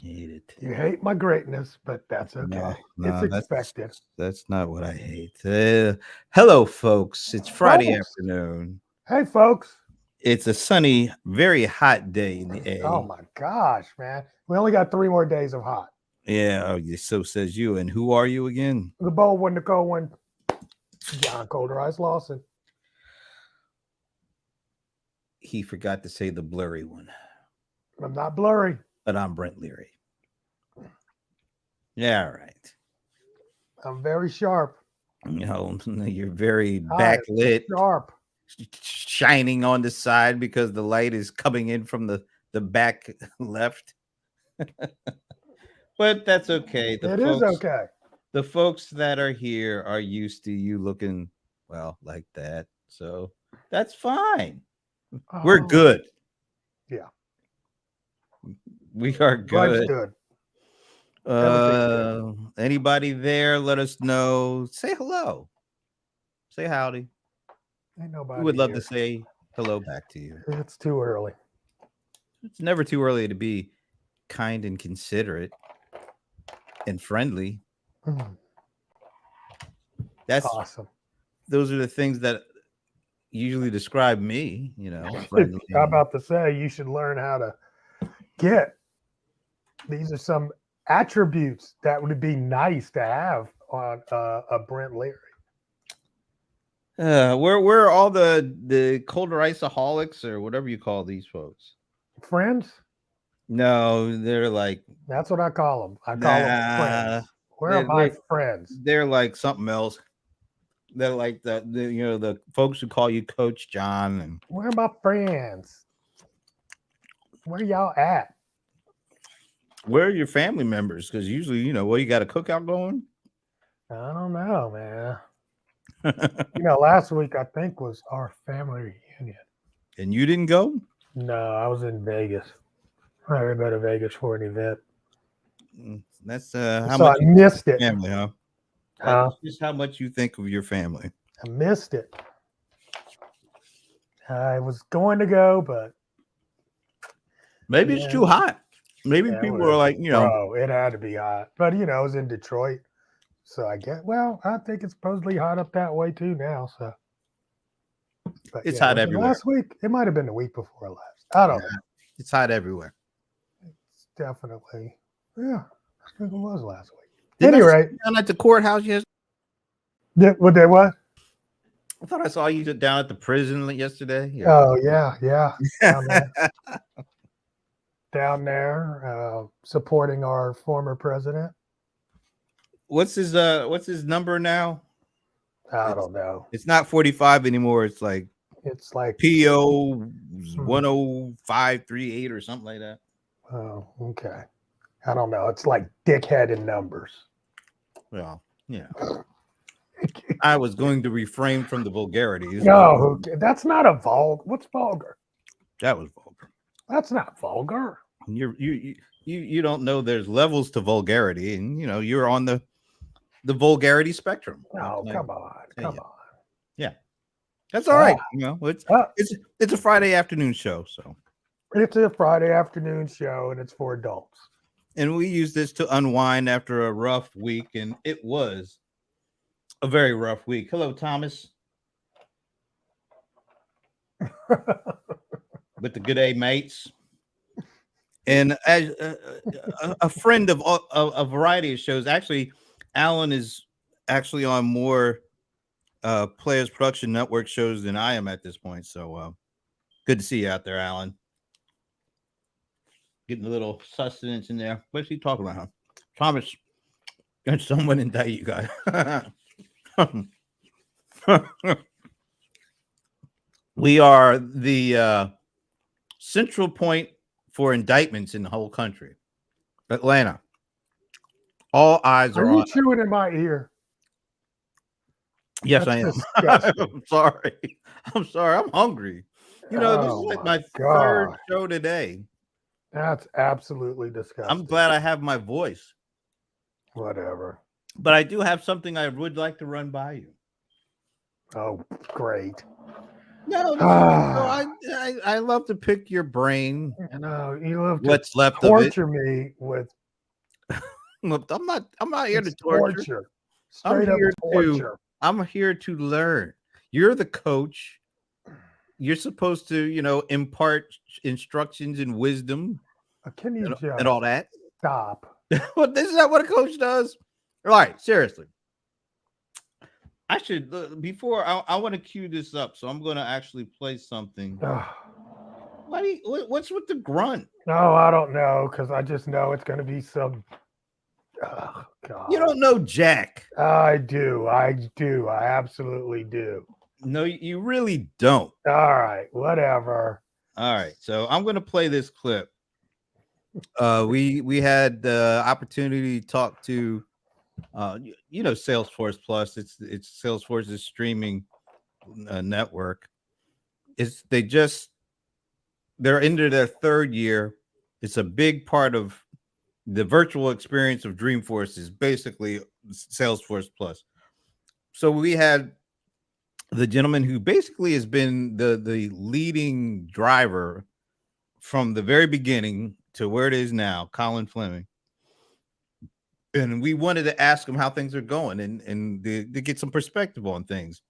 Hate it. You hate my greatness, but that's No, okay. It's no, expected. that's not what I hate. Hello, folks. It's Friday Folks, afternoon. hey, folks. It's a sunny, very hot day in the Oh A. my gosh, man. We only got 3 more days of hot. Yeah, so says you. And who are you again? The bold one, the cold one, John Colder Eyes Lawson. He forgot to say the blurry one, I'm not blurry. but I'm Brent Leary. Yeah, all right. I'm very sharp. You know, you're very I am backlit, sharp. shining on the side because the light is coming in from the back left. But that's okay. It is okay. The folks that are here are used to you looking well like that. So that's fine. We're Oh, good. yeah. We are Life's good. good. Everything's good. Anybody there? Let us know. Say hello. Say howdy. Ain't We would nobody love to here. say hello back to you. It's too early. It's never too early to be kind and considerate and friendly. Mm, That's awesome. those are the things that usually describe me, I'm friendly. about to say you should learn how to get. These are some attributes that would be nice to have on a Brent Leary. Where are all the colder iceaholics or whatever you call these folks? Friends? No, they're like That's what I call them. I call them nah. friends. Where are They're my they're, friends? they're like something else. They're like the folks who call you Coach John and Where are my friends? Where y'all at? where are your family members? Because usually, you got a cookout going. I don't know, man. Last week I think was our family reunion. And you didn't go? No, I was in Vegas. I had to go to Vegas for an event. That's how So I much you think of missed it. your family, huh? That's Huh? just how much you think of your family. I missed it. I was going to go, but Maybe it's yeah, too hot. Maybe yeah, people are like, bro, it had to be hot. But I was in Detroit, so I think it's supposedly hot up that way too now. So, but it's yeah, hot was it everywhere. last week? It might have been the week before last. I don't know. It's hot everywhere. It's definitely, yeah. I think it was last week. Didn't I see Anyway, you down at the courthouse yesterday? what they what? I thought I saw you down at the prison yesterday. Yeah. Oh yeah, down there, supporting our former president. What's his number now? I don't know. It's not 45 anymore. It's like It's like PO 10538 or something like that. Oh, okay. I don't know. It's like dickhead in numbers. Well, I was going to refrain from the vulgarities. No, that's not a vulgar. What's vulgar? That was vulgar. That's not vulgar. You don't know there's levels to vulgarity, and you're on the vulgarity spectrum. Oh, come on. Yeah, that's all right. Ah, It's a Friday afternoon show, so it's a Friday afternoon show, and it's for adults. and we use this to unwind after a rough week, and it was a very rough week. Hello, Thomas, with the good A mates. And as a friend of a variety of shows, actually, Alan is actually on more Players Production Network shows than I am at this point. So good to see you out there, Alan. Getting a little sustenance in there. What's he talking about, huh? Thomas, can someone indict you guys? We are the central point for indictments in the whole country. Atlanta. All eyes are Are you on. chewing in my ear? Yes, That's I am. disgusting. I'm sorry. I'm hungry. This is like my third God. show today. That's absolutely disgusting. I'm glad I have my voice. Whatever. But I do have something I would like to run by you. Oh, great. No, this is no, I love to pick your brain. You know, you love to What's left of it? torture me with Look, I'm not here to it's torture. torture. I'm Straight up here to torture. I'm here to learn. You're the coach. You're supposed to, impart instructions and wisdom Can you and all just that. stop? What this is not what a coach does. All right, seriously. I should before I want to cue this up, so I'm going to actually play something. What's with the grunt? No, I don't know because I just know it's going to be some. Oh God! You don't know Jack. I do. I absolutely do. No, you really don't. All right, whatever. All right, so I'm going to play this clip. We had the opportunity to talk to Salesforce Plus. It's Salesforce's streaming network. They're into their third year. It's a big part of the virtual experience of Dreamforce is basically Salesforce Plus. So we had the gentleman who basically has been the leading driver from the very beginning to where it is now, Colin Fleming. And we wanted to ask him how things are going and to get some perspective on things.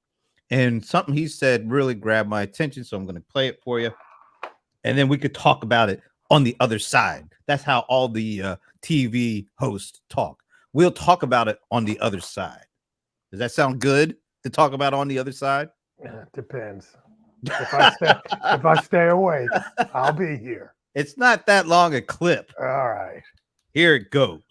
And something he said really grabbed my attention, so I'm going to play it for you. And then we could talk about it on the other side. That's how all the TV hosts talk. We'll talk about it on the other side. Does that sound good to talk about on the other side? Depends. If I stay awake, I'll be here. It's not that long a clip. All right. Here it goes.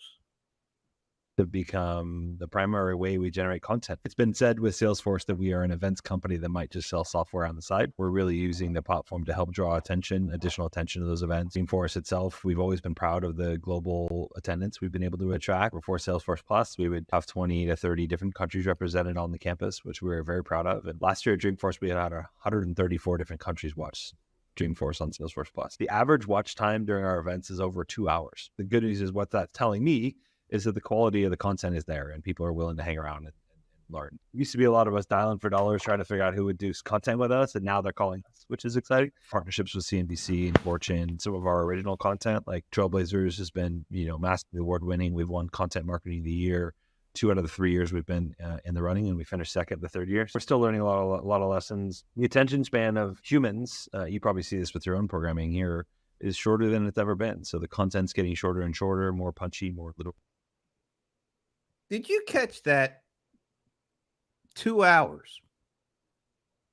Have become the primary way we generate content. It's been said with Salesforce that we are an events company that might just sell software on the side. We're really using the platform to help draw additional attention to those events. Dreamforce itself, we've always been proud of the global attendance we've been able to attract. Before Salesforce Plus, we would have 20 to 30 different countries represented on the campus, which we were very proud of. And last year at Dreamforce, we had 134 different countries watch Dreamforce on Salesforce Plus. The average watch time during our events is over 2 hours. The good news is what that's telling me is that the quality of the content is there and people are willing to hang around and learn. It used to be a lot of us dialing for dollars, trying to figure out who would do content with us, and now they're calling us, which is exciting. Partnerships with CNBC and Fortune, some of our original content, like Trailblazers has been, massively award-winning. We've won Content Marketing of the Year 2 out of the 3 years we've been in the running, and we finished second the third year. We're still learning a lot of lessons. The attention span of humans, you probably see this with your own programming here, is shorter than it's ever been. So the content's getting shorter and shorter, more punchy, more little. Did you catch that? 2 hours.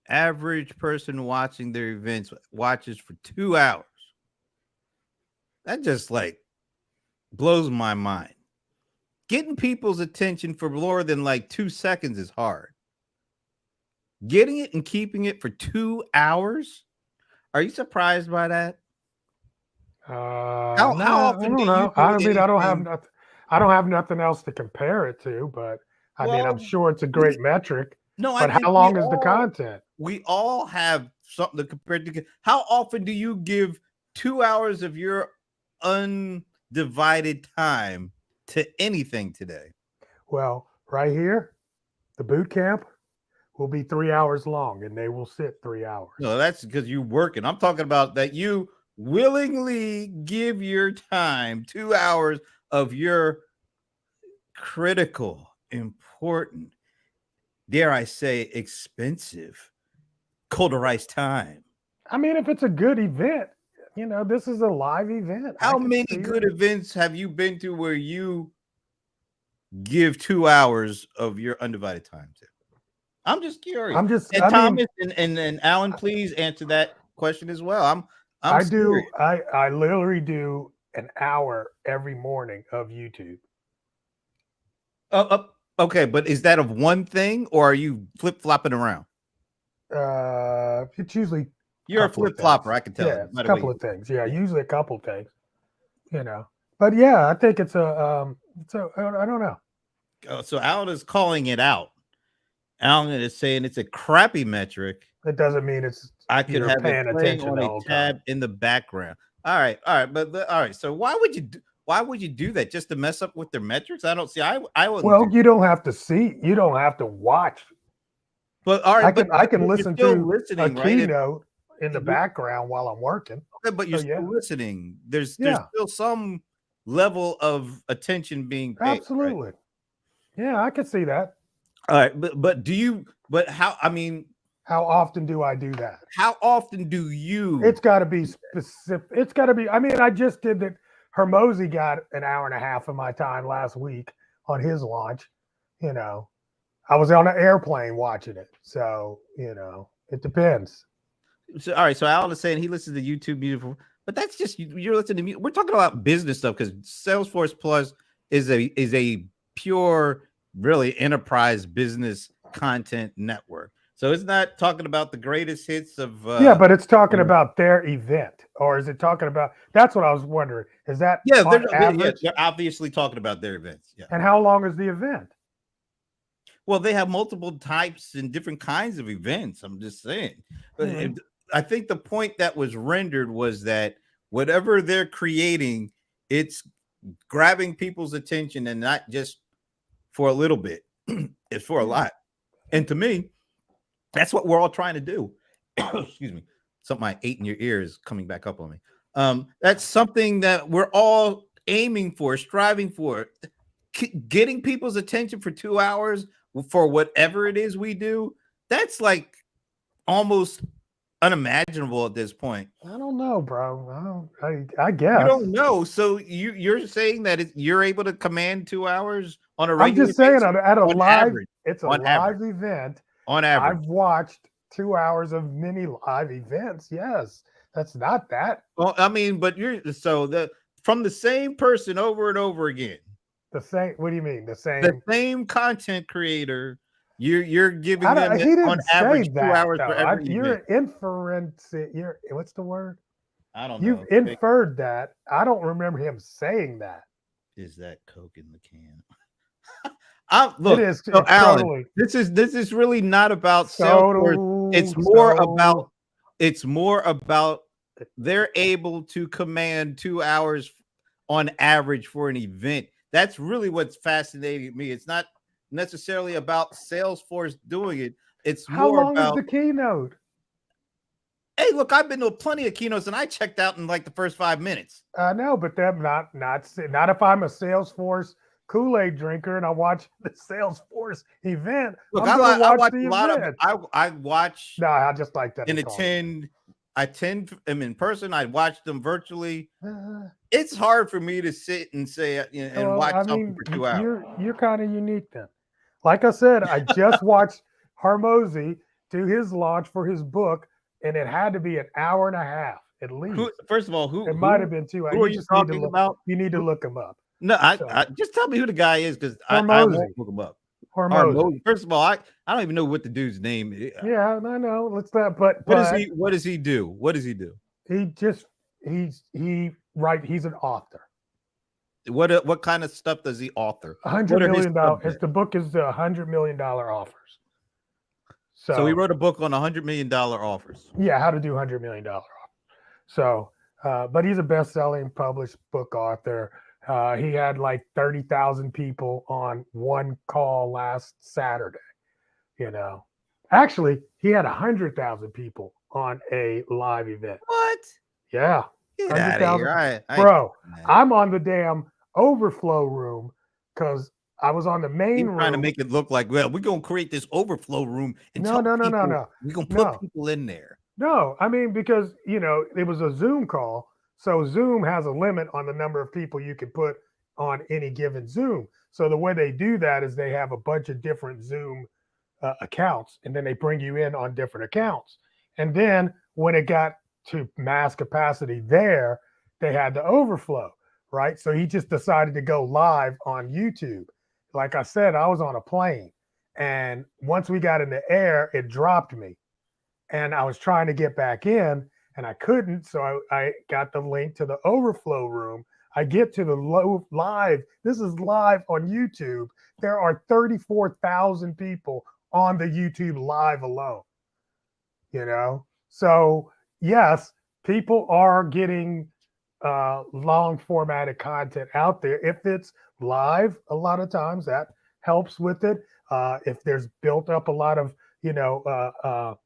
Average person watching their events watches for 2 hours. That just blows my mind. Getting people's attention for more than 2 seconds is hard. Getting it and keeping it for 2 hours? Are you surprised by that? How often do you do I don't have nothing else to compare it to, but I'm sure it's a great metric. No, but how long is the content? We all have something to compare to. How often do you give 2 hours of your undivided time to anything today? Well, right here, the boot camp will be 3 hours long, and they will sit 3 hours. No, that's because you're working. I'm talking about that you willingly give your time 2 hours of your critical, important, dare I say, expensive, colorized time. If it's a good event, this is a live event. How many good events have you been to where you give 2 hours of your undivided time to? I'm just curious. Thomas and Alan, please answer that question as well. I literally do an hour every morning of YouTube. Okay, but is that of one thing or are you flip-flopping around? It's usually you're a flip-flopper, I can tell. Yeah, a couple of things. Yeah, usually a couple of things. But yeah, I think it's I don't know. So Alan is calling it out. Alan is saying it's a crappy metric. It doesn't mean I could have paying attention on a tab in the background. All right, but so why would you do that? Just to mess up with their metrics? I don't see. I would. Well, you don't have to see. You don't have to watch But all right, I can you're listen still to a listening, right? keynote in the And background while I'm working. okay, but you're So, yeah. still listening. There's Yeah. still some level of attention being paid. Right? Absolutely. Yeah, I could see that. All right, but do you? But how? I mean, How often do I do that? how often do you? It's got to be specific. It's got to be. I mean, I just did that. Hermosi got an hour and a half of my time last week on his launch. You know, I was on an airplane watching it. So, it depends. So, all right, so Alan is saying he listens to YouTube beautiful, but that's just you're listening to me. We're talking about business stuff because Salesforce Plus is a pure, really enterprise business content network. So it's not talking about the greatest hits of yeah, but it's talking about their event, or is it talking about? That's what I was wondering. Is that on average? They're obviously talking about their events. Yeah. And how long is the event? Well, they have multiple types and different kinds of events. I'm just saying. But I think the point that was rendered was that whatever they're creating, it's grabbing people's attention and not just for a little bit, it's for a lot. And to me, that's what we're all trying to do. Excuse me. Something I ate in your ear is coming back up on me. That's something that we're all aiming for, striving for. Getting people's attention for 2 hours for whatever it is we do, that's like almost unimaginable at this point. I don't know, bro. I guess you don't know. So you're saying that you're able to command 2 hours on a regular? I'm just saying basis? at a live. Average, it's a live event. On average, I've watched 2 hours of mini live events. Yes, that's not that. Well, I mean, but from the same person over and over again. The same. What do you mean? The same content creator. You're giving them he didn't on average say 2 hours though. for every You're event. inferencing. What's the word? I don't know. You've inferred that. I don't remember him saying that. Is that Coke in the can? Look, it is. So Alan, totally, this is really not about Salesforce. It's more about they're able to command 2 hours on average for an event. That's really what's fascinating me. It's not necessarily about Salesforce doing it. It's how more long about is the keynote? Hey, look, I've been to plenty of keynotes and I checked out in like the first 5 minutes. I know, but them not if I'm a Salesforce Kool-Aid drinker and I watch the Salesforce event. Look, I watch a lot of. I watch. No, I just like that. And I attend them in person. I watch them virtually. It's hard for me to sit and say and watch something for 2 hours. You're kind of unique then. Like I said, I just watched Hermosi do his launch for his book, and it had to be an hour and a half at least. First of all, it might have been 2 hours. Who are you talking about? You need to look him up. No, I just tell me who the guy is because I won't look him up. Hermosi. First of all, I don't even know what the dude's name is. Yeah, I know. Let's not. But what does he do? What does he do? He's an author. What kind of stuff does he author? $100 million. The book is $100 million offers. So he wrote a book on $100 million offers. Yeah, how to do $100 million offers. So, but he's a best-selling published book author. He had like 30,000 people on one call last Saturday. Actually, he had 100,000 people on a live event. What? Yeah. Get out of here. Bro, I'm on the damn overflow room because I was on the main room. Trying to make it look like, well, we're going to create this overflow room. And no. We're going to put people in there. No, I mean, because, it was a Zoom call. So Zoom has a limit on the number of people you can put on any given Zoom. So the way they do that is they have a bunch of different Zoom accounts, and then they bring you in on different accounts. And then when it got to mass capacity there, they had the overflow, right? So he just decided to go live on YouTube. Like I said, I was on a plane, and once we got in the air, it dropped me. And I was trying to get back in, and I couldn't. So I got the link to the overflow room. I get to the live. This is live on YouTube. There are 34,000 people on the YouTube live alone. So yes, people are getting long formatted content out there. If it's live, a lot of times that helps with it. If there's built up a lot of you know,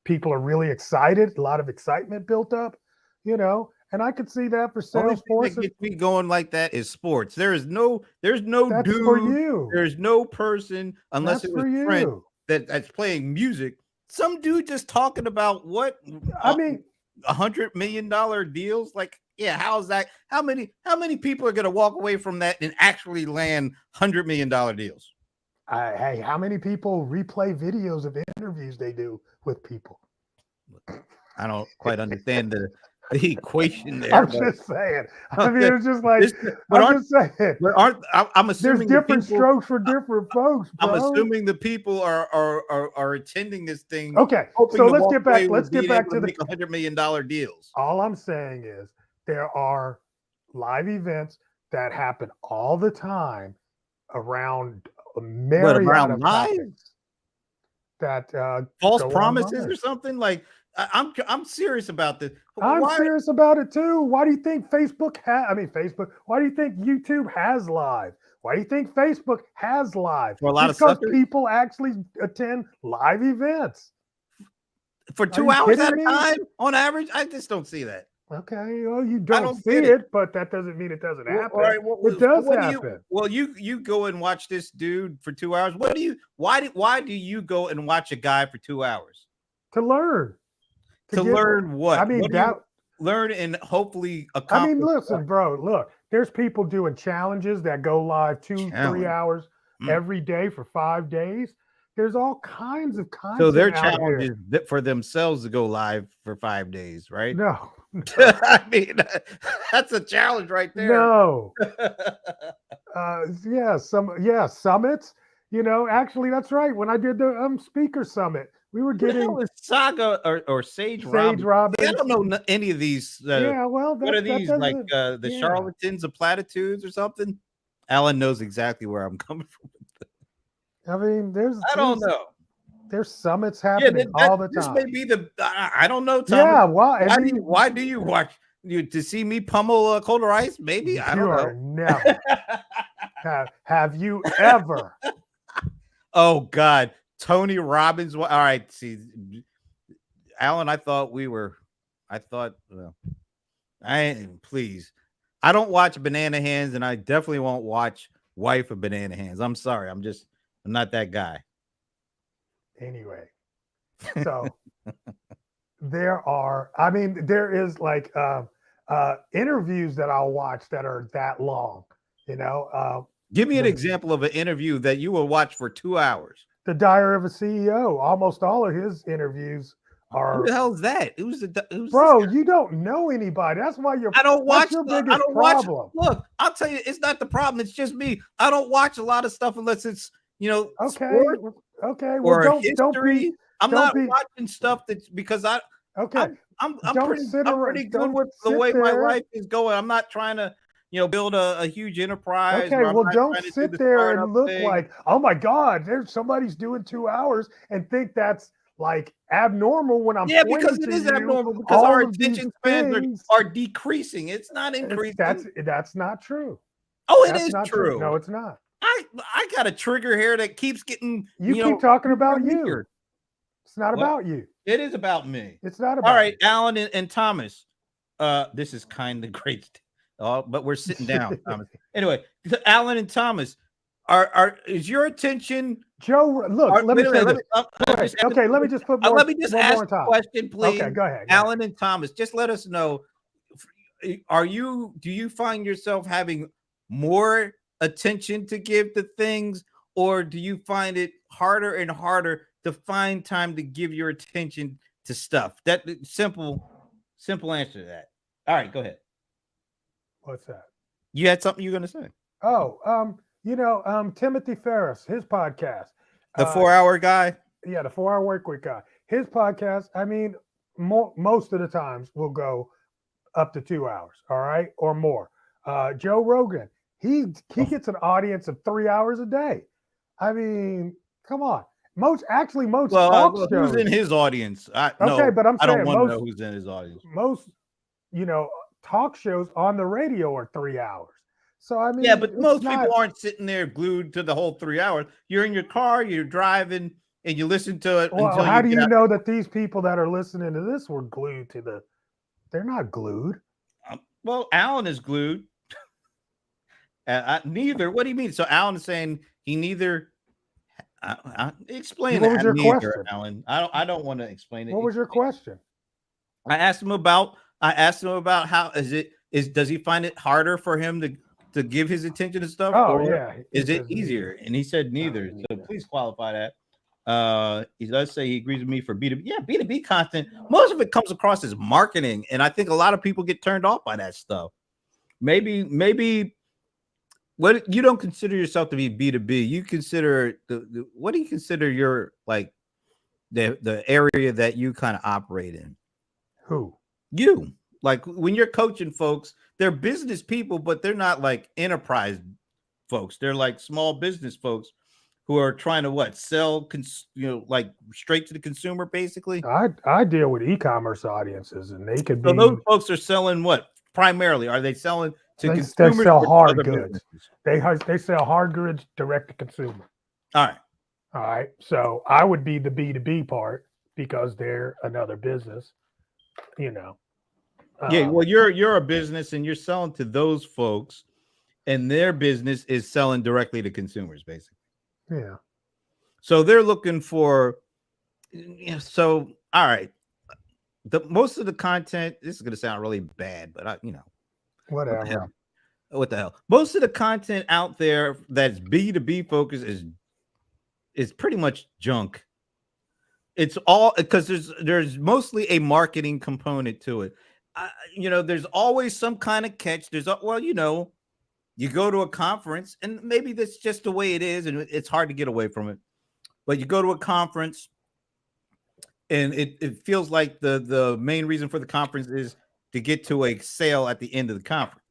people are really excited. A lot of excitement built up, you know, and I could see that for Only thing Salesforce. that gets me going like that is sports. There's no That's for dude, you. there's no person, unless That's it was for Trent, you. that's playing music. Some dude just talking about what I mean, $100 million deals. Like, yeah, how's that? How many people are gonna walk away from that and actually land $100 million deals? hey, how many people replay videos of interviews they do with people? I don't quite understand the equation there. I'm just saying. I mean, it's just like I'm just saying. I'm There's assuming different strokes for different folks, bro. I'm assuming the people are attending this thing. Okay, so let's get back. Let's get back to the $100 million deals. All I'm saying is there are live events that happen all the time around a myriad of topics that false promises or something. Like, I'm serious about this. I'm serious about it too. Why do you think Facebook why do you think YouTube has live? Why do you think Facebook has live? For a lot of because suckers? People actually attend live events for 2 hours at a time on average. I just don't see that. Okay, well, you don't see it, but that doesn't mean it doesn't happen. It does happen. You go and watch this dude for 2 hours. Why do you go and watch a guy for 2 hours? To learn. To learn what? I mean, learn and hopefully accomplish. I mean, listen, bro. Look, there's people doing challenges that go live 2-3 hours every day for 5 days. There's all kinds of content. So their challenge is for themselves to go live for 5 days, right? No. I mean, that's a challenge right there. No. Summits. You know, actually, that's right. When I did the speaker summit, we were getting Saga or Sage Robbins. I don't know any of these. What are these, like the charlatans of platitudes or something? Alan knows exactly where I'm coming from. I mean, I don't know. There's summits happening all the time. This may be I don't know, Tom. Yeah, why? Why do you watch to see me pummel Colder Ice? Maybe I don't know. Never. Have you ever? Oh God, Tony Robbins. All right, see, Alan. Please. I don't watch Banana Hands, and I definitely won't watch Wife of Banana Hands. I'm sorry. I'm not that guy. Anyway, so there is like interviews that I'll watch that are that long, you know. Give me an example of an interview that you will watch for 2 hours. The Diary of a CEO. Almost all of his interviews are. Who the hell is that? Who's bro? You don't know anybody. That's why I don't watch. Your biggest problem. Look, I'll tell you, it's not the problem. It's just me. I don't watch a lot of stuff unless it's okay. Sport well, don't be. I'm not watching stuff that's because I'm pretty good with the way my life is going. I'm not trying to build a huge enterprise. Okay, well, don't sit there and look like, oh my God, there's somebody's doing 2 hours and think that's like abnormal when I'm because it is abnormal because our attention spans are decreasing. It's not increasing. That's not true. Oh, it is true. No, it's not. I got a trigger here that keeps getting. You keep talking about you. It's not about you. It is about me. It's not about. All right, Alan and Thomas. This is kind of great. But we're sitting down, Thomas. Anyway, Alan and Thomas, is your attention? Joe, look. Let me just put more. Let me just ask a question, please. Okay, go ahead. Alan and Thomas, just let us know. Do you find yourself having more attention to give to things, or do you find it harder and harder to find time to give your attention to stuff? That simple answer to that. All right, go ahead. What's that? You had something you were going to say? Oh, Timothy Ferriss, his podcast, the 4-hour guy. Yeah, the 4-hour work week guy. His podcast. I mean, most of the times will go up to 2 hours. All right, or more. Joe Rogan. He gets an audience of 3 hours a day. I mean, come on. Most talk shows. Who's in his audience? But I'm saying I don't want to know who's in his audience. Most, talk shows on the radio are 3 hours. So I mean, Yeah, but most not, people aren't sitting there glued to the whole 3 hours. You're in your car, you're driving, and you listen to it well, until how you do get you out. know that these people that are listening to this were glued to the? They're not glued. Well, Alan is glued. Neither. What do you mean? So Alan is saying he neither. Explain What was that your neither, question? Alan. I don't want to explain it. What was your question? I asked him about. I asked him about how does he find it harder for him to give his attention to stuff, Oh or yeah, he is it says easier? neither. And he said neither. So neither. please qualify that. He does say he agrees with me for B2B. Yeah, B2B content. Most of it comes across as marketing, and I think a lot of people get turned off by that stuff. Maybe what you don't consider yourself to be B2B. You consider what do you consider your like the area that you kind of operate in? Who? You like when you're coaching folks, they're business people, but they're not like enterprise folks. They're like small business folks who are trying to what sell, like straight to the consumer, basically. I deal with e-commerce audiences, and they could So be. those folks are selling what primarily? Are they selling to They consumers sell or to hard other goods. businesses? They sell hard goods direct to consumer. All right. All right. So I would be the B2B part because they're another business. You know. Yeah. Well, you're a business and you're selling to those folks, and their business is selling directly to consumers, basically. Yeah. So they're looking for. So all right. Most of the content. This is going to sound really bad, but Whatever. What the hell? Most of the content out there that's B2B focused is pretty much junk. It's all because there's mostly a marketing component to it. There's always some kind of catch. You go to a conference, and maybe that's just the way it is, and it's hard to get away from it. But you go to a conference, and it feels like the main reason for the conference is to get to a sale at the end of the conference,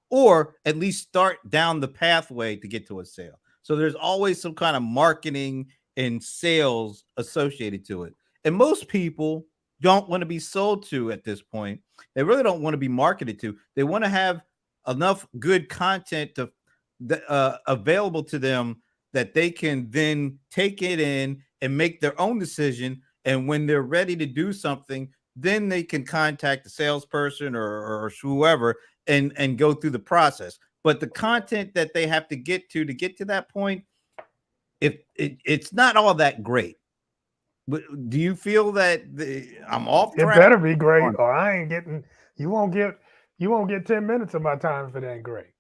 or at least start down the pathway to get to a sale. So there's always some kind of marketing and sales associated to it. And most people don't want to be sold to at this point. They really don't want to be marketed to. They want to have enough good content available to them that they can then take it in and make their own decision. And when they're ready to do something, then they can contact the salesperson or whoever and go through the process. But the content that they have to get to that point, if it's not all that great. Do you feel that I'm off track? It better be great, or I ain't getting. You won't get 10 minutes of my time if it ain't great.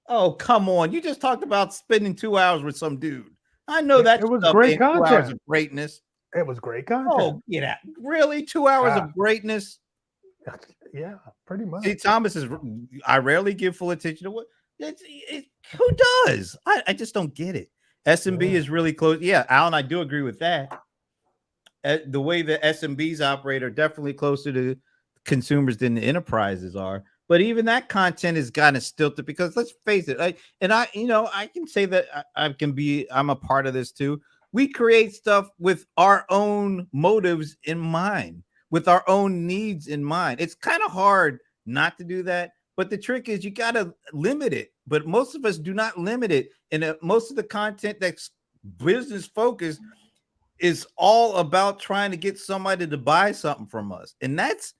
Oh, come on. You just talked about spending 2 hours with some dude. I know that it was stuff great ain't 2 hours content. of greatness. It was great content. Oh, get out. Really? 2 hours of greatness? Yeah, pretty much. See, Thomas I rarely give full attention to what who does? I just don't get it. SMB is really close. Yeah, Alan, I do agree with that. The way the SMBs operate are definitely closer to consumers than the enterprises are. But even that content is kind of stilted because let's face it, I can say that I'm a part of this too. We create stuff with our own motives in mind, with our own needs in mind. It's kind of hard not to do that. But the trick is you got to limit it. But most of us do not limit it. And most of the content that's business focused is all about trying to get somebody to buy something from us. And that's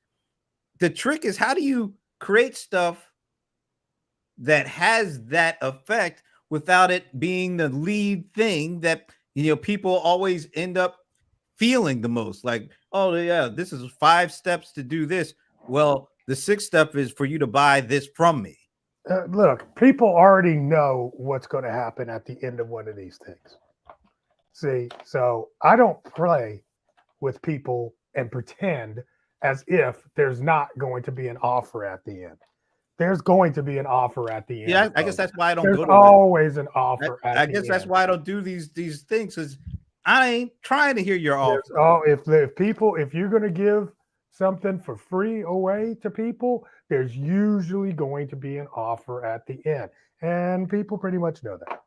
the trick is how do you create stuff that has that effect without it being the lead thing that people always end up feeling the most like, oh yeah, this is 5 steps to do this. Well, the 6th step is for you to buy this from me. Look, people already know what's going to happen at the end of one of these things. See, so I don't play with people and pretend as if there's not going to be an offer at the end. There's going to be an offer at the end. Yeah, I guess that's why I don't There's go to always an offer at the end. I guess that's why I don't do these things because I ain't trying to hear your offer. If you're going to give something for free away to people, there's usually going to be an offer at the end. And people pretty much know that.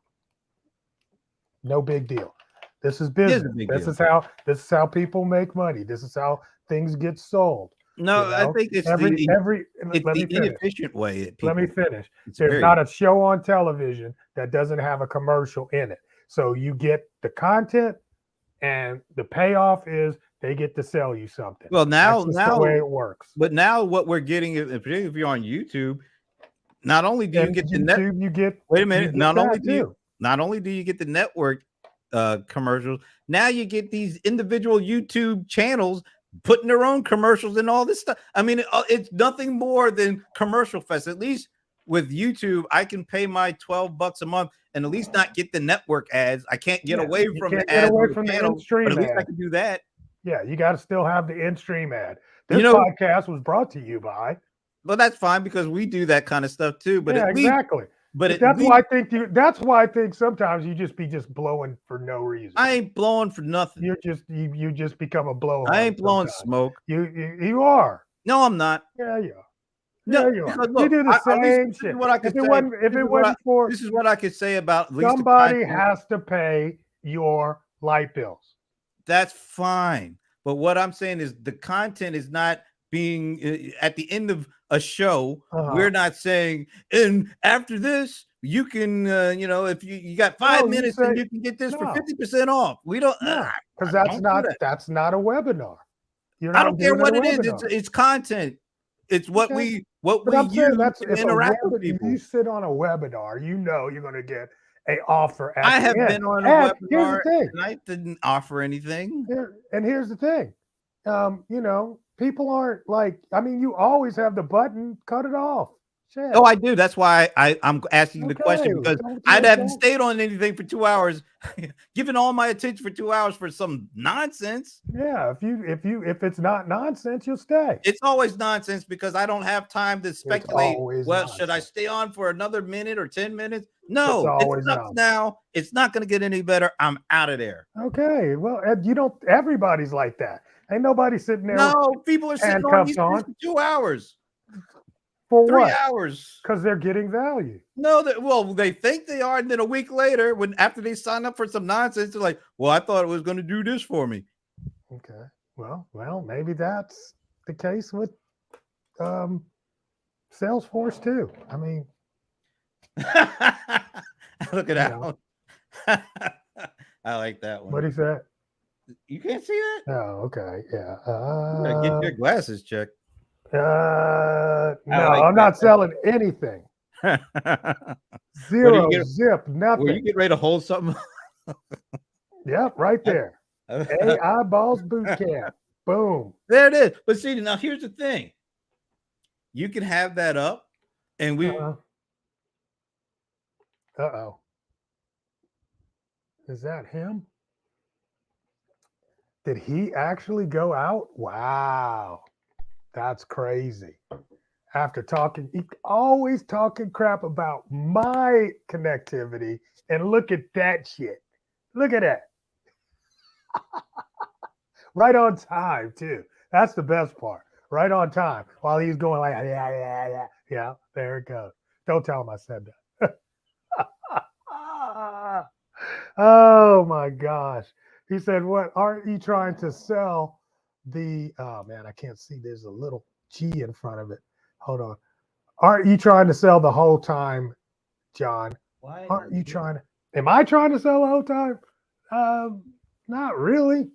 No big deal. This is business. This is how people make money. This is how things get sold. No, I think it's Every it's let the me finish. inefficient way. That Let me people, finish. it's There's very not a show on television that doesn't have a commercial in it. So you get the content, and the payoff is they get to sell you something. well That's just the way it works. but now what we're getting, particularly if you're on YouTube, not only do you And get the net. YouTube, you get Wait a you minute. get that too. Not only do you get the network commercials, now you get these individual YouTube channels putting their own commercials and all this stuff. I mean, it's nothing more than commercial fest. At least with YouTube, I can pay my $12 a month and at least not get the network ads. I can't get away from the ads on the channel, but at least I can do that. Yeah, you got to still have the in-stream ad. This You know- podcast was brought to you by. Well, that's fine because we do that kind of stuff too. But Yeah, at least, exactly. but at that's least, why I think that's why I think sometimes you just be blowing for no reason. I ain't blowing for nothing. You just become a blowhard. I ain't blowing sometimes. smoke. You are. No, I'm not. Yeah, you are. No, Yeah, you are. because look, You do the at least same this is shit. what I could If it say. wasn't, if This it is what wasn't for This is what I could say about at least the somebody content. has to pay your light bills. That's fine. But what I'm saying is the content is not being at the end of a show. We're not saying, and after this, you can, if you got 5 minutes, and you can get this for 50% off. We don't, because that's not a webinar. I don't care what it is. It's content. It's what we use to interact with people. If you sit on a webinar, you know you're going to get an offer. I have been on a webinar, and I didn't offer anything. And here's the thing, people aren't like. I mean, you always have the button. Cut it off. Shit. Oh, I do. That's why I'm asking the question, because I haven't stayed on anything for 2 hours, giving all my attention for 2 hours for some nonsense. Yeah, if it's not nonsense, you'll stay. It's always nonsense because I don't have time to speculate. Well, should I stay on for another minute or 10 minutes? No, it sucks now. It's not going to get any better. I'm out of there. Okay, well, everybody's like that. Ain't nobody sitting there. No, people are sitting on these things for 2 hours. For 3 what? hours. Because they're getting value. No, they think they are, and then a week later, after they sign up for some nonsense, they're like, "Well, I thought it was going to do this for me." Okay. Well, maybe that's the case with Salesforce too. I mean, look at that one. I like that one. What is that? You can't see that? Oh, okay. Yeah. Get your glasses checked. No, I'm not selling anything. Zero, zip, nothing. Were you getting ready to hold something? Yep, right there. AI Balls Boot Camp. Boom. There it is. But see, now here's the thing. You can have that up, and we. Uh-oh. Is that him? Did he actually go out? Wow. That's crazy. After always talking crap about my connectivity, and look at that shit. Look at that. Right on time, too. That's the best part. Right on time. While he's going like, yeah, there it goes. Don't tell him I said that. Oh, my gosh. He said, what, aren't you trying to sell oh man, I can't see. There's a little G in front of it. Hold on. Aren't you trying to sell the whole time, John? Why aren't you trying to? Am I trying to sell the whole time? Not really.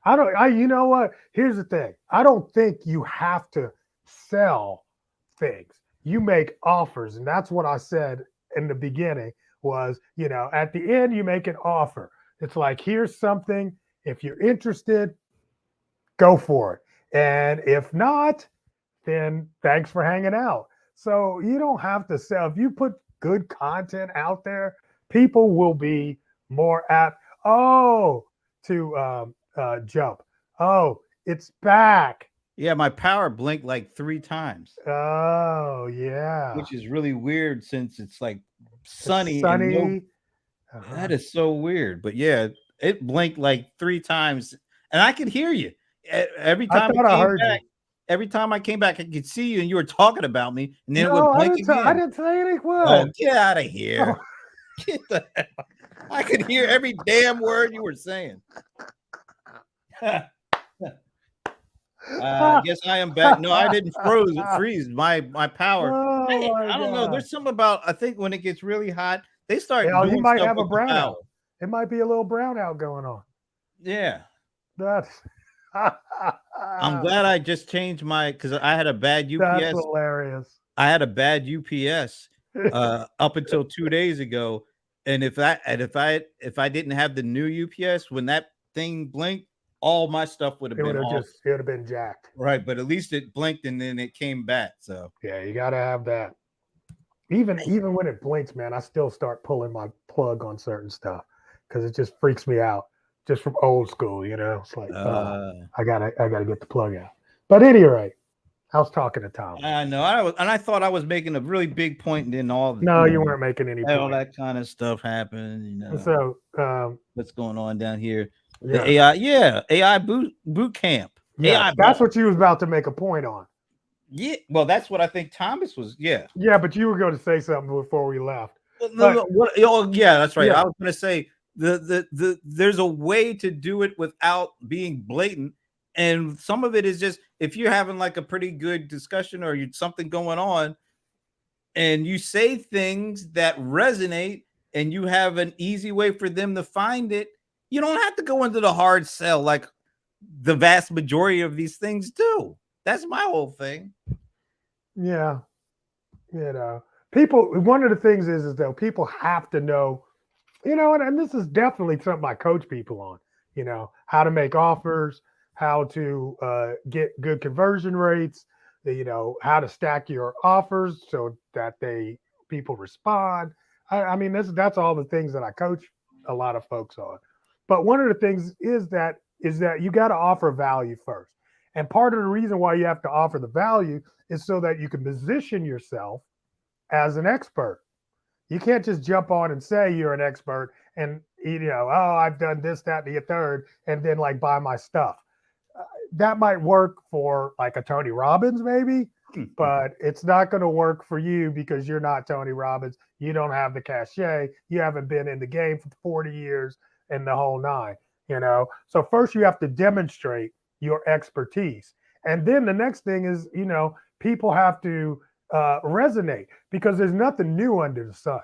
You know what? Here's the thing. I don't think you have to sell things. You make offers. And that's what I said in the beginning was, at the end, you make an offer. It's like, here's something. If you're interested, go for it. And if not, then thanks for hanging out. So you don't have to sell. If you put good content out there, people will be more apt, to jump. Oh, it's back. Yeah, my power blinked like 3 times. Oh, yeah. Which is really weird since it's like sunny. That is so weird. But yeah, it blinked like 3 times. And I could hear you. Every time every time I came back, I could see you and you were talking about me. And then it would blink again. I didn't say anything. Oh, get out of here. Get the hell. I could hear every damn word you were saying. I guess I am back. No, I didn't freeze my power. Oh my I don't know. God. There's something about, I think when it gets really hot, they start Yeah, you doing might stuff have a with the power. brownout. It might be a little brownout going on. Yeah. That's I'm glad I just changed my, because I had a bad that's UPS. hilarious. I had a bad UPS up until 2 days ago. And if I didn't have the new UPS, when that thing blinked, all my stuff would have It been would have off. it would have been jacked. Right, but at least it blinked and then it came back. So Yeah, you gotta have that. Even when it blinks, man, I still start pulling my plug on certain stuff because it just freaks me out. Just from old school, It's like, I gotta get the plug out. But at any rate, I was talking to Tom. I know I thought I was making a really big point, and then all No, you weren't making any all point. that kind of stuff happened. So what's going on down here? yeah. The AI boot camp. Yeah, AI that's ball. what you was about to make a point on. Yeah, well, that's what I think Thomas was. Yeah, but you were going to say something before we left. Yeah, that's right. Yeah. I was going to say there's a way to do it without being blatant, and some of it is just if you're having like a pretty good discussion or something going on, and you say things that resonate, and you have an easy way for them to find it. You don't have to go into the hard sell like the vast majority of these things do. That's my whole thing. Yeah. People, one of the things is though, people have to know, and this is definitely something I coach people on, how to make offers, how to get good conversion rates, how to stack your offers so that people respond. I mean, that's all the things that I coach a lot of folks on. But one of the things is that you got to offer value first. And part of the reason why you have to offer the value is so that you can position yourself as an expert. You can't just jump on and say you're an expert and, I've done this, that, and the third, and then like buy my stuff. That might work for like a Tony Robbins, maybe, but it's not going to work for you because you're not Tony Robbins. You don't have the cachet. You haven't been in the game for 40 years and the whole nine, So first you have to demonstrate your expertise. And then the next thing is, people have to resonate because there's nothing new under the sun,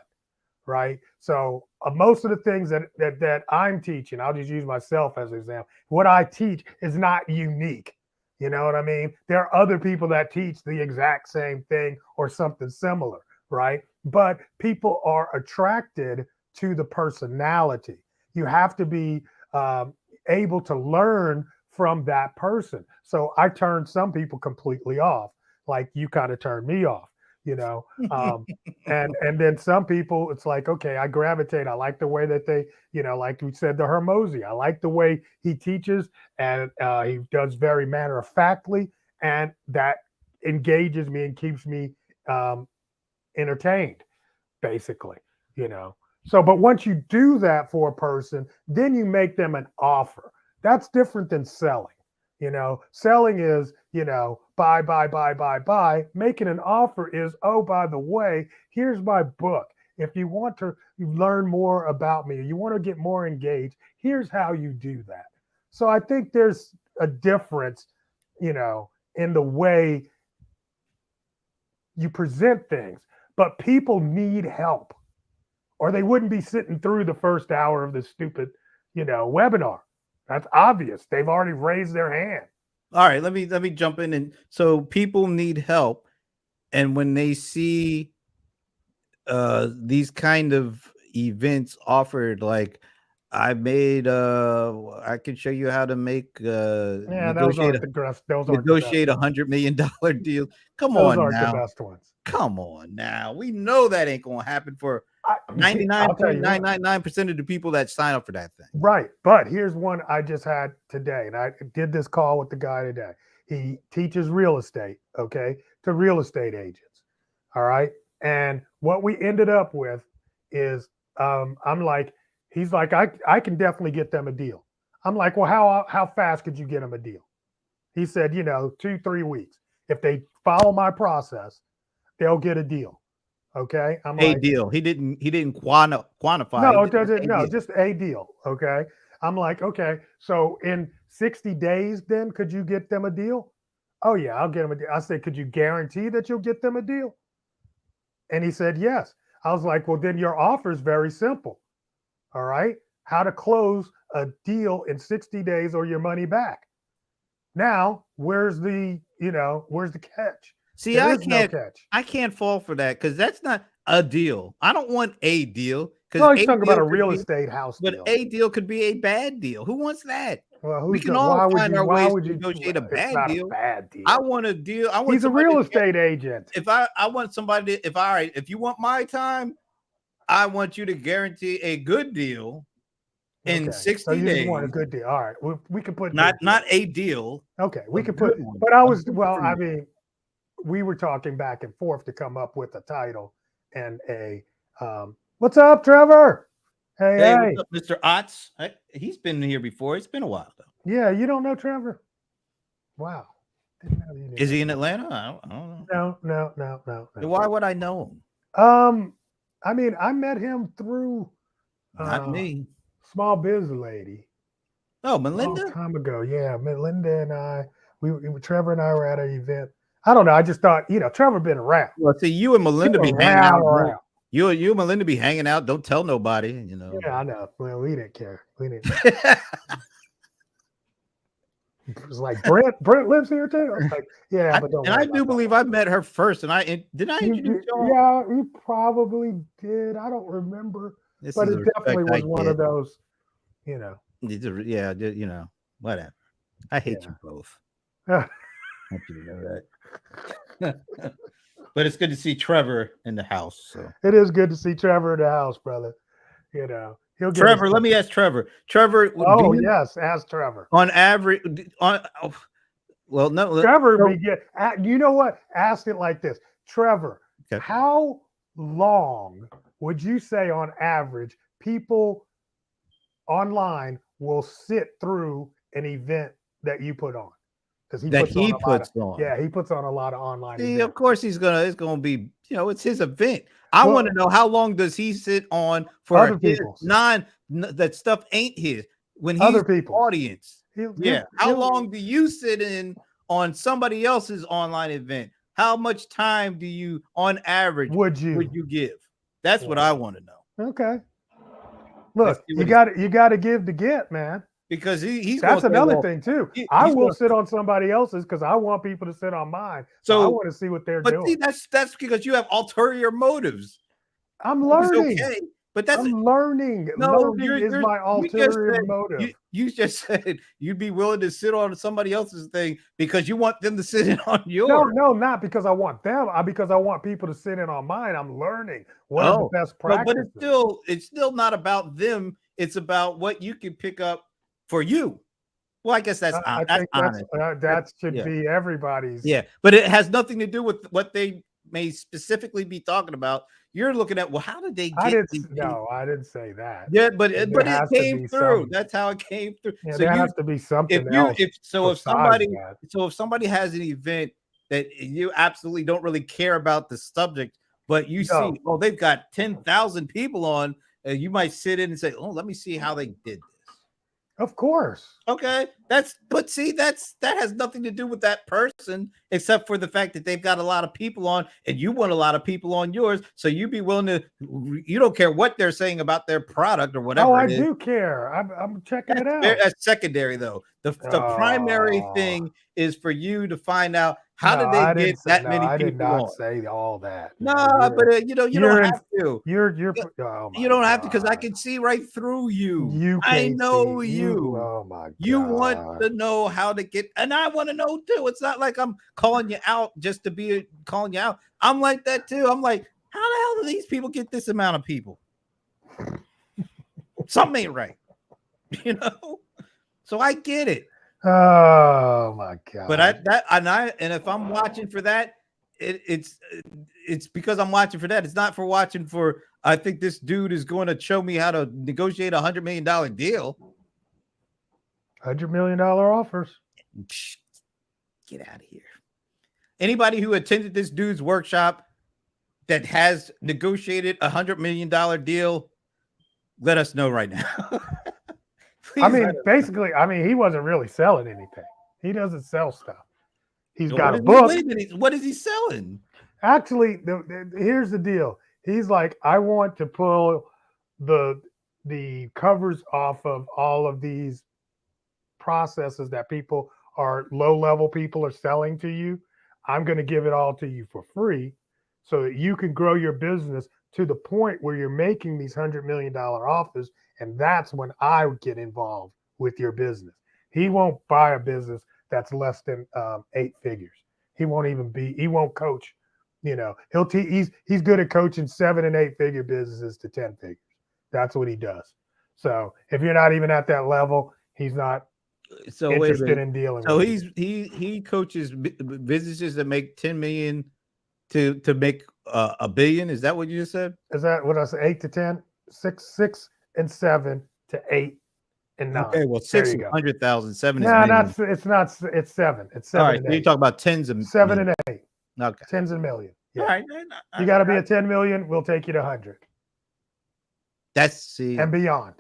right? So most of the things that I'm teaching, I'll just use myself as an example. What I teach is not unique. You know what I mean? There are other people that teach the exact same thing or something similar, right? But people are attracted to the personality. You have to be able to learn from that person. So I turned some people completely off, like you kind of turned me off, and then some people, it's like, okay, I gravitate. I like the way that they, like we said, the Hermosi. I like the way he teaches, and he does very matter of factly, and that engages me and keeps me entertained, basically, So, but once you do that for a person, then you make them an offer. That's different than selling. Selling is, buy. Making an offer is, oh, by the way, here's my book. If you want to learn more about me, you want to get more engaged, here's how you do that. So I think there's a difference, in the way you present things, but people need help or they wouldn't be sitting through the first hour of this stupid, webinar. That's obvious. They've already raised their hand. All right, let me jump in. And so people need help, and when they see these kind of events offered, like I made I can show you how to make negotiate $100 million deal. Come on aren't now. The best ones. Come on now. We know that ain't gonna happen for 99.999% of the people that sign up for that thing. Right. But here's one I just had today, and I did this call with the guy today. He teaches real estate, okay, to real estate agents. All right. And what we ended up with is he's like, I can definitely get them a deal. I'm like, well, how fast could you get them a deal? He said, 2-3 weeks. If they follow my process, they'll get a deal. Okay. I'm a deal. He didn't quantify. No, just a deal. Okay. I'm like, okay. So in 60 days, then could you get them a deal? "Oh yeah, I'll get them a deal." I said, "Could you guarantee that you'll get them a deal?" And he said, "Yes." I was like, "Well, then your offer is very simple. All right, how to close a deal in 60 days or your money back." Now, where's the catch? See, There is no catch. I can't fall for that because that's not a deal. I don't want a deal because Well, he's a talking about deal a could real be, estate house but deal. a deal could be a bad deal. Who wants that? Well, We can all find our why ways would to you? negotiate a It's bad not a deal. bad deal. I want a deal. I want He's a somebody real to estate agent. if I want somebody to, if you want my time, I want you to guarantee a good deal in Okay, so 60 you just want a days, good deal. All right, we can put not good deal. a deal. Okay, we a can good put. one, But I a was good well. I agreement. mean, we were talking back and forth to come up with a title and a. What's up, Trevor? Hey, Hey, hey. what's up, Mr. Otts? He's been here before. It's been a while though. Yeah, you don't know Trevor? Wow. Didn't know you Is he in didn't. Atlanta? I don't know. No. Then why would I know him? I mean, I met him through Not me. Small Biz Lady Oh, a long Melinda? time ago. Yeah, Melinda and I, Trevor and I were at an event. I don't know. I just thought, Trevor been around. Well, see, you and Melinda be Been hanging out. around. You and Melinda be hanging out. Don't tell nobody, you know. Yeah, I know. Well, we didn't care. We didn't. It was like Brent lives here too. I was like, yeah, but don't. And worry I about do that. believe I met her first. Did I introduce you? Yeah, you probably did. I don't remember, This but is it the definitely respect was I one get. of those, Yeah, whatever. I hate Yeah. you both. I want you to know that. But it's good to see Trevor in the house. So It is good to see Trevor in the house, brother. He'll get his Trevor, let me ask Trevor. Trevor, Oh yes, ask Trevor. on average, well, no, Trevor, so- you know what? Ask it like this, Trevor. Okay. How long would you say, on average, people online will sit through an event that you put on? Because he puts on. Yeah, he puts on a lot of online See, events. of course it's gonna be, it's his event. I want to know how long does he sit on for other his people's. that stuff ain't his when he's Other people's audience. How long do you sit in on somebody else's online event? How much time do you, on average, would you give? That's what I want to know. Okay. Look, you got to give to get, man. Because he's that's another thing too. I will sit on somebody else's because I want people to sit on mine. So I want to see what they're doing. See, that's because you have ulterior motives. I'm learning. Okay, but that's I'm learning. No, learning is my ulterior motive. You just said you'd be willing to sit on somebody else's thing because you want them to sit in on yours. No, not because I want them. Because I want people to sit in on mine. I'm learning what are the best practices. But it's still not about them. It's about what you can pick up for you. Well, I guess that's honest. That should be everybody's. Yeah, but it has nothing to do with what they may specifically be talking about. You're looking at, well, how did they get? I didn't say that. Yeah, but it came through. That's how it came through. Yeah, so there has to be something else. If somebody has an event that you absolutely don't really care about the subject, but you see, oh, they've got 10,000 people on, you might sit in and say, oh, let me see how they did this. Of course. Okay. That has nothing to do with that person, except for the fact that they've got a lot of people on and you want a lot of people on yours. So you'd be willing to, you don't care what they're saying about their product or whatever. Oh, I do care. I'm checking it out. That's secondary though. The primary thing is for you to find out how did they get that many people on. I did not say all that. No, but you don't have to. You don't have to, because I can see right through you. I know you. Oh my God. You want to know how to get, and I want to know too. It's not like I'm calling you out just to be calling you out. I'm like that too. I'm like, how the hell do these people get this amount of people? Something ain't right, So I get it. Oh my God! But if I'm watching for that, it's because I'm watching for that. It's not for watching for. I think this dude is going to show me how to negotiate $100 million deal. $100 million offers. Get out of here. Anybody who attended this dude's workshop that has negotiated $100 million deal, let us know right now. Basically, he wasn't really selling anything. He doesn't sell stuff. He's So got a book. Wait a minute. What is he selling? Actually, here's the deal. He's like, I want to pull the covers off of all of these processes that people are low-level people are selling to you. I'm going to give it all to you for free so that you can grow your business to the point where you're making these $100 million offers. And that's when I would get involved with your business. He won't buy a business that's less than 8 figures. He won't coach. You know, he's good at coaching 7 and 8 figure businesses to 10 figures. That's what he does. So if you're not even at that level, he's not interested in dealing with you. So he coaches businesses that make 10 million to make a billion. Is that what you just said? Is that what I said? 8 to 10, 6 and 7 to 8 and 9. Okay, well, 600,000, 7 is No, million. it's 7. It's 7. All right, and so 8. you're talking about tens of 7 and 8. Okay, Tens and million. Yeah. all right. You got to be at 10 million. We'll take you to 100 and beyond.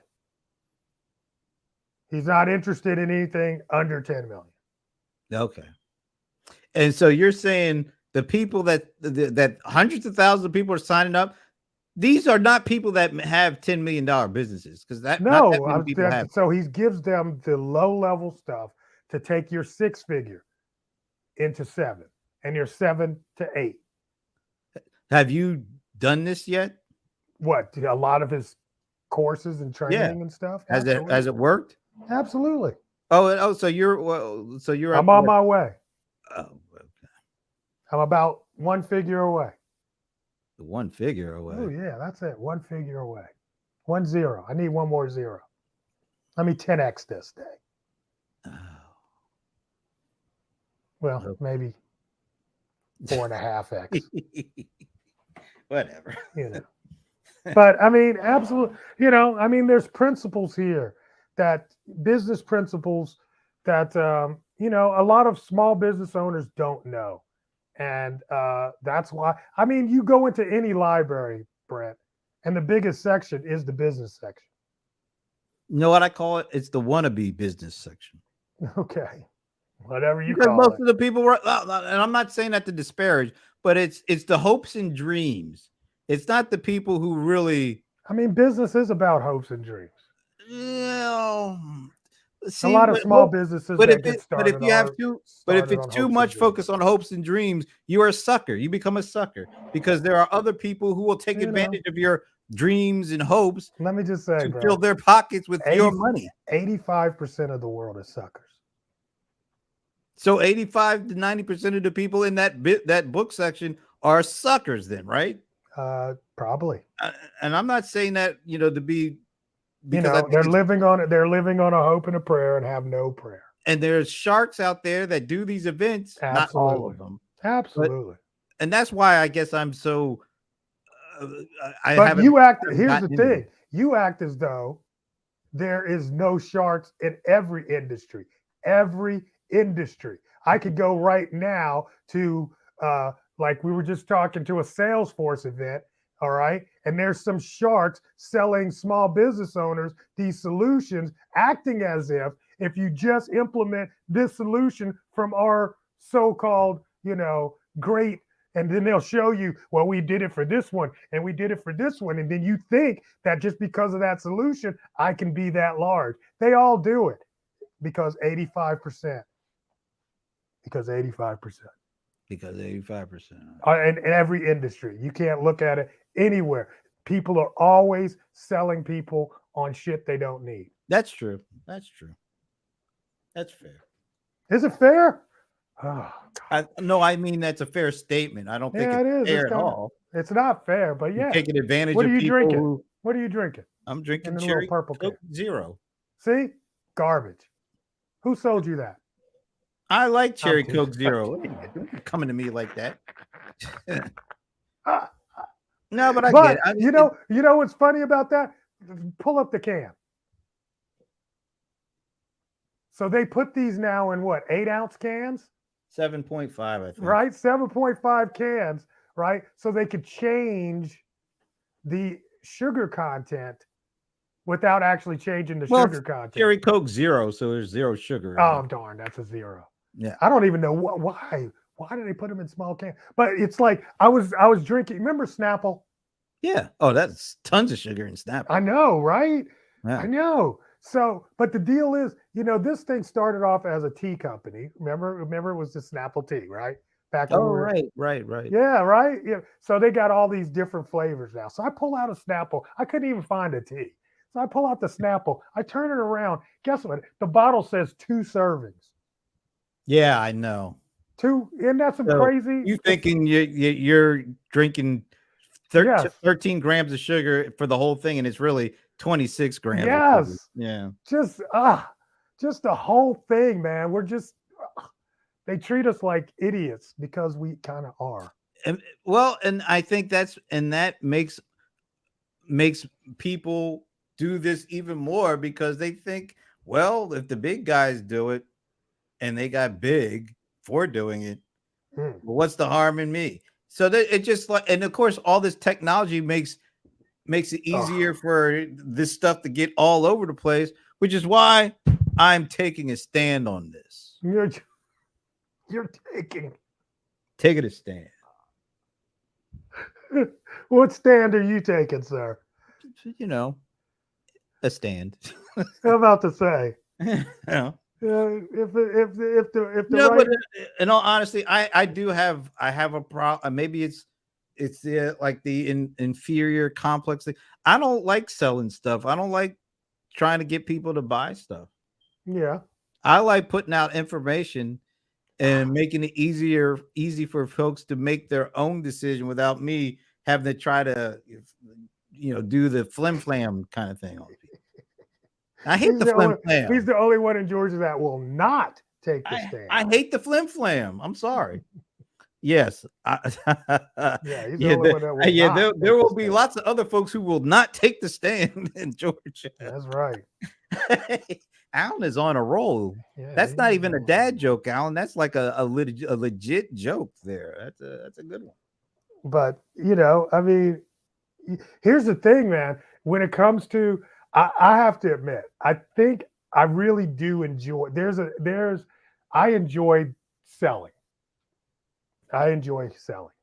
He's not interested in anything under 10 million. Okay. And so you're saying the people that hundreds of thousands of people are signing up, these are not people that have $10 million businesses, because not that many people have. So he gives them the low level stuff to take your 6 figure into 7 and your 7 to 8. Have you done this yet? What? A lot of his courses and training and stuff. Has it worked? Absolutely. So you're I'm on my way. Oh, okay. I'm about 1 figure away. 1 figure away. Oh yeah, that's it. 1 figure away. 1 0. I need 1 more 0. Let me 10x this day. Oh. Well, maybe 4.5x. Whatever. You know. But I mean, absolutely. You know, I mean, there's principles here, that business principles that you know, a lot of small business owners don't know. And that's why, I mean, you go into any library, Brent, and the biggest section is the business section. You know what I call it? It's the wannabe business section. Okay. Whatever you Because call most it. of the people were, and I'm not saying that to disparage, but it's the hopes and dreams. It's not the people who really. I mean, business is about hopes and dreams. You know, a lot of small businesses but that get started. But if it's too much focus on hopes and dreams, you are a sucker. You become a sucker, because there are other people who will take advantage of your dreams and hopes. Let me just say, to fill their pockets with your money. 85% of the world is suckers. So 85 to 90% of the people in that book section are suckers, then, right? Probably. And I'm not saying that, you know, to be, because, you know, they're living on it. They're living on a hope and a prayer and have no prayer. And there's sharks out there that do these events. Absolutely. Not all of them. Absolutely. And that's why I guess I'm so. But you act. Here's the thing. You act as though there is no sharks in every industry. Every industry. I could go right now to like we were just talking to a Salesforce event, all right? And there's some sharks selling small business owners these solutions, acting as if you just implement this solution from our so-called, you know, great, and then they'll show you, well, we did it for this one and we did it for this one. And then you think that just because of that solution, I can be that large. They all do it because 85%. Because 85%. Because 85%. In every industry. You can't look at it anywhere. People are always selling people on shit they don't need. That's true. That's true. That's fair. Is it fair? Oh, no, I mean, that's a fair statement. I don't think it's fair at all. It's not fair, but yeah. You're taking advantage of people. drinking? What are you drinking? I'm drinking cherry Coke Zero. See? Garbage. Who sold you that? I like cherry Coke Zero. Don't coming to me like that. No, but I get it. You know what's funny about that? Pull up the can. So they put these now in what, 8-ounce cans? 7.5, I think. Right, 7.5 cans, right? So they could change the sugar content without actually changing the sugar content. Cherry Coke Zero, so there's zero sugar. Oh, darn, that's a 0. Yeah. I don't even know why. Why did they put them in small cans? But it's like I was drinking. Remember Snapple? Yeah. Oh, that's tons of sugar in Snapple. I know, right? Yeah. I know. So, but the deal is, this thing started off as a tea company. Remember, it was the Snapple tea, right? Back when Oh, we were, right. yeah, right. Yeah. So they got all these different flavors now. So I pull out a Snapple. I couldn't even find a tea. So I pull out the Snapple. I turn it around. Guess what? The bottle says 2 servings. Yeah, I know. 2. Isn't that some So crazy? you thinking you're drinking Yes. 13 grams of sugar for the whole thing, and it's really 26 grams of sugar. Yes. Yeah. Just the whole thing, man. We're just they treat us like idiots because we kind of are. And I think that makes people do this even more because they think, well, if the big guys do it and they got big for doing it, well, what's the harm in me? So that it just like, and of course, all this technology makes it easier for this stuff to get all over the place, which is why I'm taking a stand on this. You're taking a stand. What stand are you taking, sir? A stand. How about to say? Yeah. If the No, right... but in all honesty, I have a problem. Maybe it's the like the inferior complex thing. I don't like selling stuff. I don't like trying to get people to buy stuff. Yeah. I like putting out information and making it easy for folks to make their own decision without me having to try to do the flim flam kind of thing on people. I hate the flim flam. He's the only one in Georgia that will not take the stand. I hate the flim flam. I'm sorry. Yes. He's the only one that will there will be lots of other folks who will not take the stand in Georgia. That's right. Alan is on a roll. Yeah, that's not even a dad joke, Alan. That's like a legit joke there. That's a good one. But I mean, here's the thing, man. When it comes to, I have to admit, I think I really do enjoy. I enjoy selling. I enjoy selling.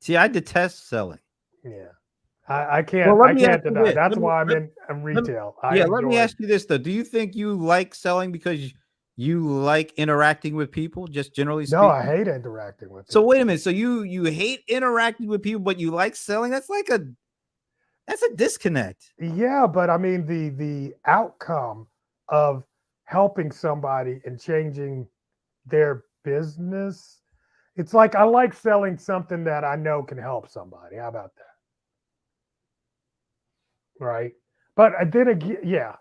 See, I detest selling. Yeah. I can't. I can't deny. That's why I'm in retail. Let me ask you this though: do you think you like selling because you like interacting with people, just generally speaking? No, I hate interacting with people. So wait a minute. So you hate interacting with people, but you like selling? That's a disconnect. Yeah, but I mean the outcome of helping somebody and changing their business. It's like I like selling something that I know can help somebody. How about that? Right. But then again, yeah,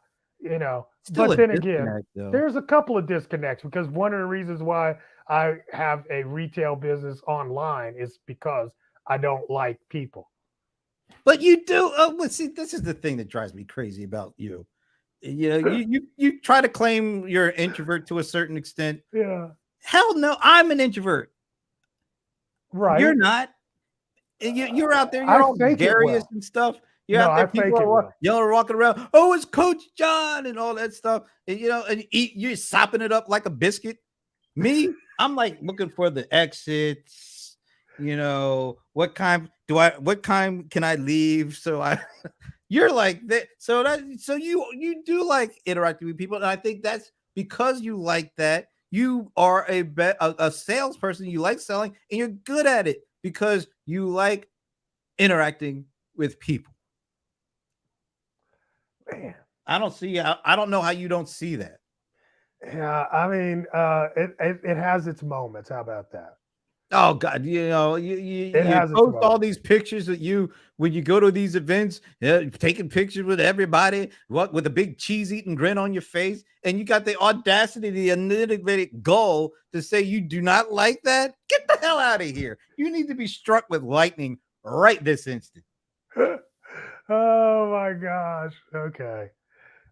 Still but then again, though. There's a couple of disconnects because one of the reasons why I have a retail business online is because I don't like people. But you do. Oh, see, this is the thing that drives me crazy about you. You try to claim you're an introvert to a certain extent. Yeah. Hell no, I'm an introvert. Right. You're not. You're out there. You're all gregarious and stuff. You're out there. People are walking around. Oh, it's Coach John and all that stuff. And, and you're sopping it up like a biscuit. Me, I'm like looking for the exits. What kind can I leave? So you're like that. So you do like interacting with people, and I think that's because you like that. You are a salesperson. You like selling, and you're good at it because you like interacting with people. Man, I don't know how you don't see that. Yeah, I mean, it has its moments. How about that? Oh God, you post all these pictures that when you go to these events, taking pictures with everybody, with a big cheese-eating grin on your face, and you got the audacity, the unmitigated gall to say you do not like that. Get the hell out of here! You need to be struck with lightning right this instant. Oh my gosh. Okay.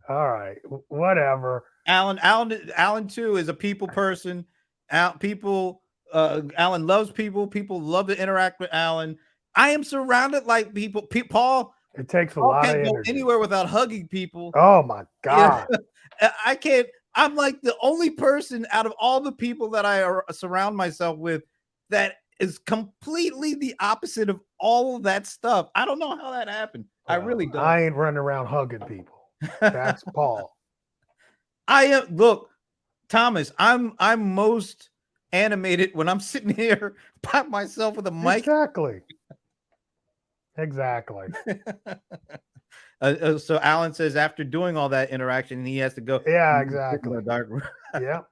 All right. Whatever. Alan too is a people person. Alan loves people. People love to interact with Alan. I am surrounded like people. Paul. It takes a lot of energy. Go anywhere without hugging people. Oh my God. I can't. I'm like the only person out of all the people that I surround myself with that is completely the opposite of all of that stuff. I don't know how that happened. I really don't. I ain't running around hugging people. That's Paul. I am. Look, Thomas, I'm most animated when I'm sitting here by myself with a mic. Exactly. So Alan says after doing all that interaction, he has to go. Yeah, exactly. Yeah,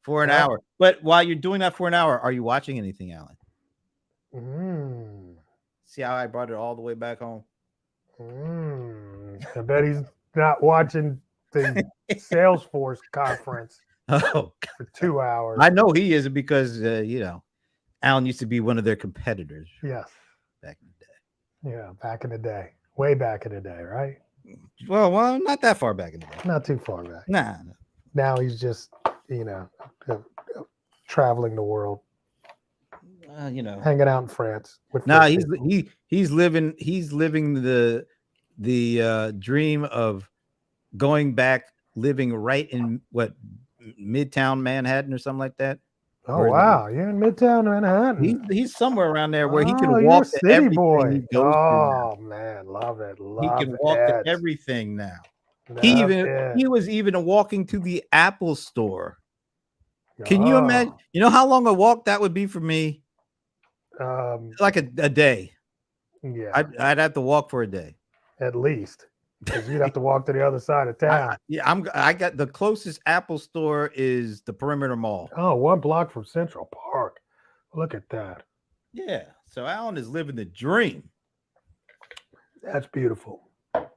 for an hour. But while you're doing that for an hour, are you watching anything, Alan? See how I brought it all the way back home? I bet he's not watching the Salesforce conference for 2 hours. I know he isn't because Alan used to be one of their competitors. Yes, back in the day. Yeah, back in the day, way back in the day, right? Well, not that far back in the day. Not too far back. Nah. Now he's just traveling the world. Hanging out in France. He's living the dream of going back, living right in what Midtown Manhattan or something like that. Oh wow, you're in Midtown Manhattan. He's somewhere around there where he can walk you're a to city everything boy. he goes to man, love it. He can walk to everything now. He was even walking to the Apple store. Can you imagine? You know how long a walk that would be for me? Like a day. Yeah, I'd have to walk for a day at least, because you'd have to walk to the other side of town. I got the closest Apple store is the Perimeter Mall. Oh, 1 block from Central Park. Look at that. Yeah, so Alan is living the dream. That's beautiful.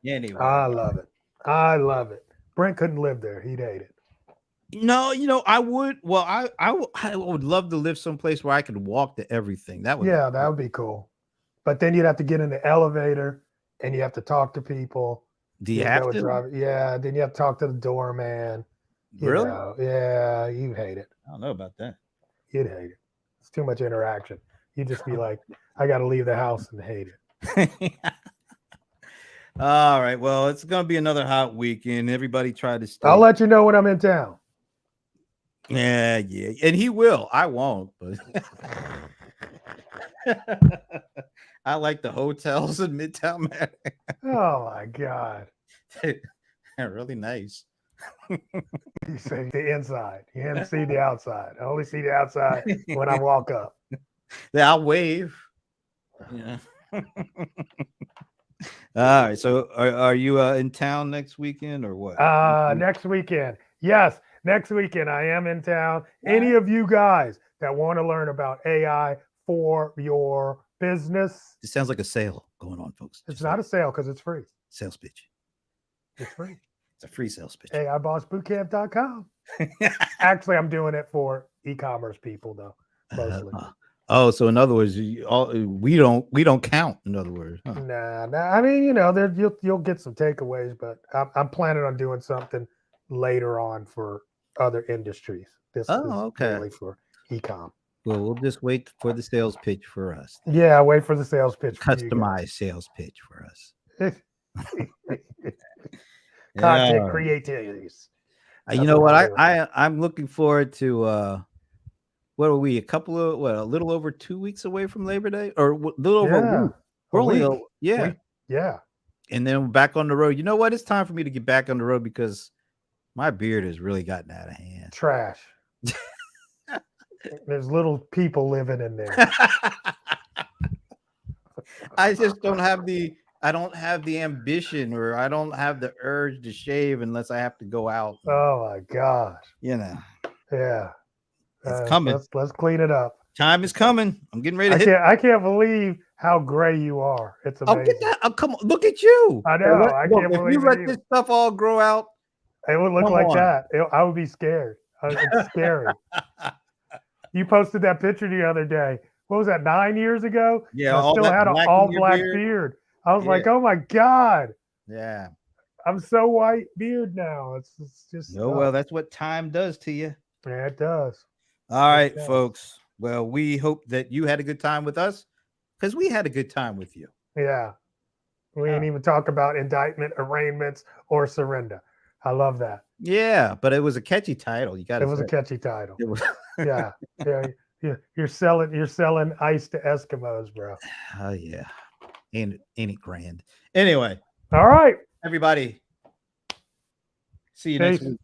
Anyway, I love it. I love it. Brent couldn't live there. He'd hate it. No, I would. Well, I would love to live someplace where I could walk to everything. That would that would be cool. But then you'd have to get in the elevator and you have to talk to people. Do you have to? Yeah, then you have to talk to the doorman. Really? Yeah, you'd hate it. I don't know about that. You'd hate it. It's too much interaction. You'd just be like, I got to leave the house and hate it. All right. Well, it's going to be another hot weekend. Everybody try to stay. I'll let you know when I'm in town. Yeah. And he will. I won't, but I like the hotels in Midtown Manhattan. Oh my God. They're really nice. You say the inside. You can't see the outside. I only see the outside when I walk up. Yeah, I'll wave. Yeah. All right. So are you in town next weekend or what? Next weekend. Yes. Next weekend, I am in town. Any of you guys that want to learn about AI for your business. It sounds like a sale going on, folks. It's not a sale because it's free. Sales pitch. It's free. It's a free sales pitch. AIBossBootcamp.com. Actually, I'm doing it for e-commerce people, though, mostly. So in other words, we don't count. In other words, huh? Nah. I mean, you'll get some takeaways, but I'm planning on doing something later on for other industries. This is mainly for e-com. Well, we'll just wait for the sales pitch for us. Yeah, wait for the sales pitch. Customized sales pitch for us. Content creativities. You know what? I'm looking forward to. What are we? A little over 2 weeks away from Labor Day, or a little over a week. We're only yeah. And then we're back on the road. You know what? It's time for me to get back on the road because my beard has really gotten out of hand. Trash. There's little people living in there. I just don't have the ambition, or I don't have the urge to shave unless I have to go out. Oh my gosh. Yeah. It's coming. Let's clean it up. Time is coming. I'm getting ready to I can't believe how gray you are. It's amazing. Get that. Come on, look at you. I know. I can't believe if you let this stuff all grow out, it would look like that. I would be scared. It's scary. You posted that picture the other day. What was that, 9 years ago? Yeah, I still had an all-black beard. I was like, oh my God. Yeah. I'm so white beard now. It's just. Oh, well, that's what time does to you. Yeah, it does. All right, folks. Well, we hope that you had a good time with us because we had a good time with you. Yeah. We didn't even talk about indictment, arraignments, or surrender. I love that. Yeah, but it was a catchy title. You got It to was say. a catchy title. It was. Yeah, yeah. You're selling ice to Eskimos, bro. Oh yeah, ain't it grand? Anyway, All right. everybody. See you next Peace. week.